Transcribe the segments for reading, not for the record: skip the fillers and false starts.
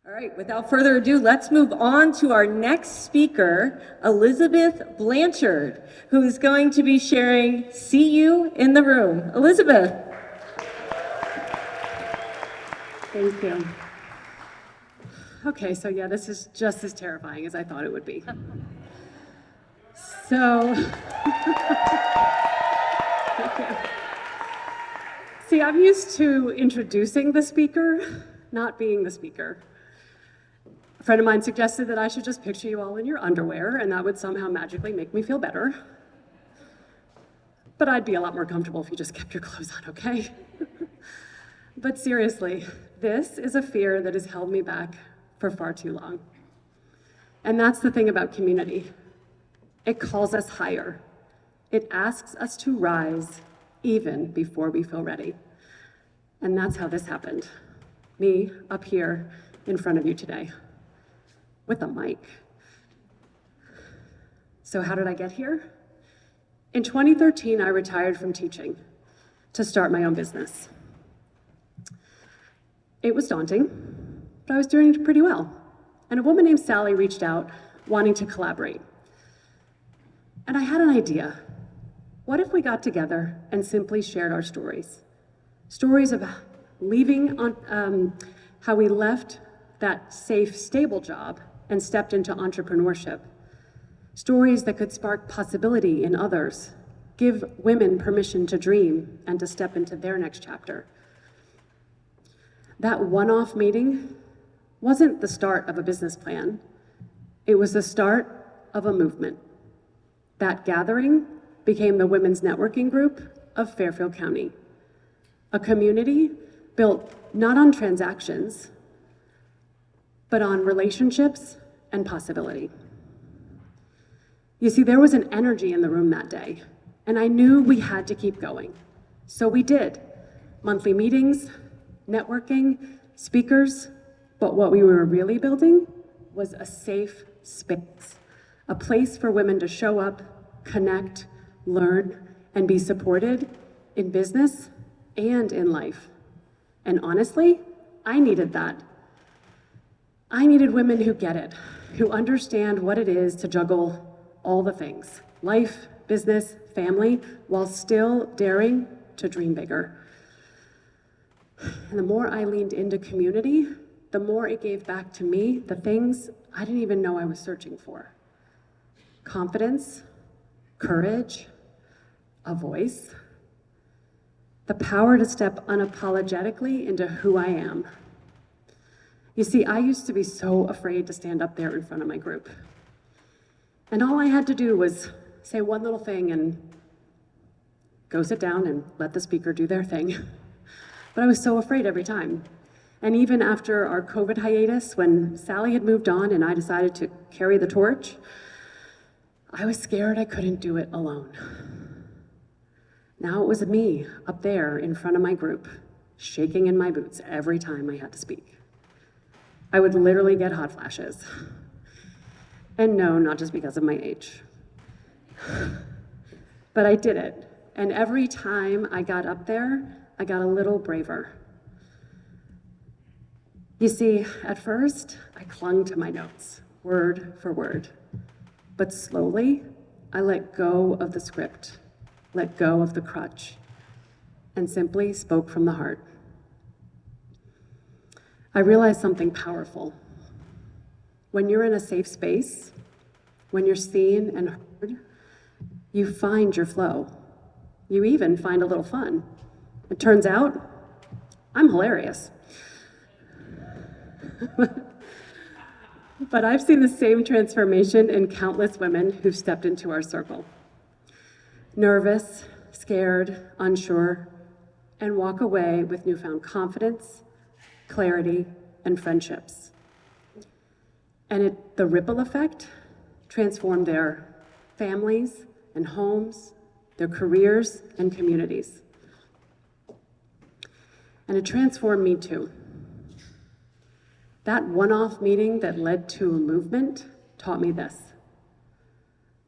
All right, without further ado, let's move on to our next speaker, Elizabeth Blanchard, who is going to be sharing See You in the Room. Elizabeth. Thank you. Okay, so yeah, this is just as terrifying as I thought it would be. So, see, I'm used to introducing the speaker, not being the speaker. A friend of mine suggested that I should just picture you all in your underwear, and that would somehow magically make me feel better. But I'd be a lot more comfortable if you just kept your clothes on, okay? But seriously, this is a fear that has held me back for far too long. And that's the thing about community. It calls us higher. It asks us to rise even before we feel ready. And that's how this happened. Me up here in front of you today with a mic. So how did I get here? In 2013, I retired from teaching to start my own business. It was daunting, but I was doing pretty well. And a woman named Sally reached out wanting to collaborate. And I had an idea. What if we got together and simply shared our stories? Stories of leaving on how we left that safe, stable job and stepped into entrepreneurship. Stories that could spark possibility in others, give women permission to dream and to step into their next chapter. That one-off meeting wasn't the start of a business plan. It was the start of a movement. That gathering became the Women's Networking Group of Fairfield County, a community built not on transactions, but on relationships and possibility. You see, there was an energy in the room that day, and I knew we had to keep going. So we did. Monthly meetings, networking, speakers, but what we were really building was a safe space, a place for women to show up, connect, learn, and be supported in business and in life. And honestly, I needed that. I needed women who get it, who understand what it is to juggle all the things, life, business, family, while still daring to dream bigger. And the more I leaned into community, the more it gave back to me the things I didn't even know I was searching for. Confidence, courage, a voice, the power to step unapologetically into who I am. You see, I used to be so afraid to stand up there in front of my group. And all I had to do was say one little thing and go sit down and let the speaker do their thing. But I was so afraid every time. And even after our COVID hiatus, when Sally had moved on and I decided to carry the torch, I was scared I couldn't do it alone. Now it was me up there in front of my group, shaking in my boots every time I had to speak. I would literally get hot flashes. And no, not just because of my age. But I did it. And every time I got up there, I got a little braver. You see, at first, I clung to my notes, word for word. But slowly, I let go of the script, let go of the crutch, and simply spoke from the heart. I realized something powerful. When you're in a safe space, when you're seen and heard, you find your flow. You even find a little fun. It turns out, I'm hilarious. But I've seen the same transformation in countless women who've stepped into our circle. Nervous, scared, unsure, and walk away with newfound confidence, clarity, and friendships. And the ripple effect transformed their families and homes, their careers and communities. And it transformed me too. That one-off meeting that led to a movement taught me this.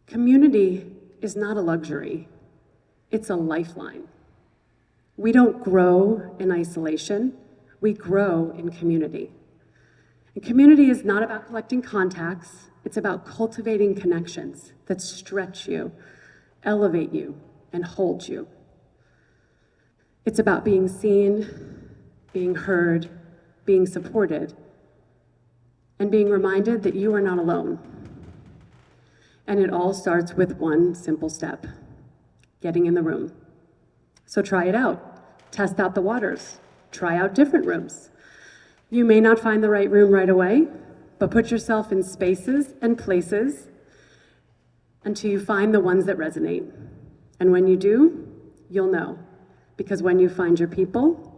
Community is not a luxury, it's a lifeline. We don't grow in isolation, we grow in community. And community is not about collecting contacts, it's about cultivating connections that stretch you, elevate you, and hold you. It's about being seen, being heard, being supported, and being reminded that you are not alone. And it all starts with one simple step: getting in the room. So try it out. Test out the waters. Try out different rooms. You may not find the right room right away, but put yourself in spaces and places until you find the ones that resonate. And when you do, you'll know. Because when you find your people,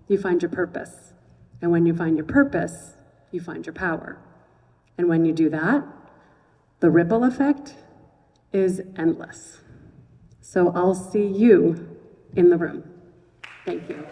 you find your purpose. And when you find your purpose, you find your power. And when you do that, the ripple effect is endless. So I'll see you in the room. Thank you.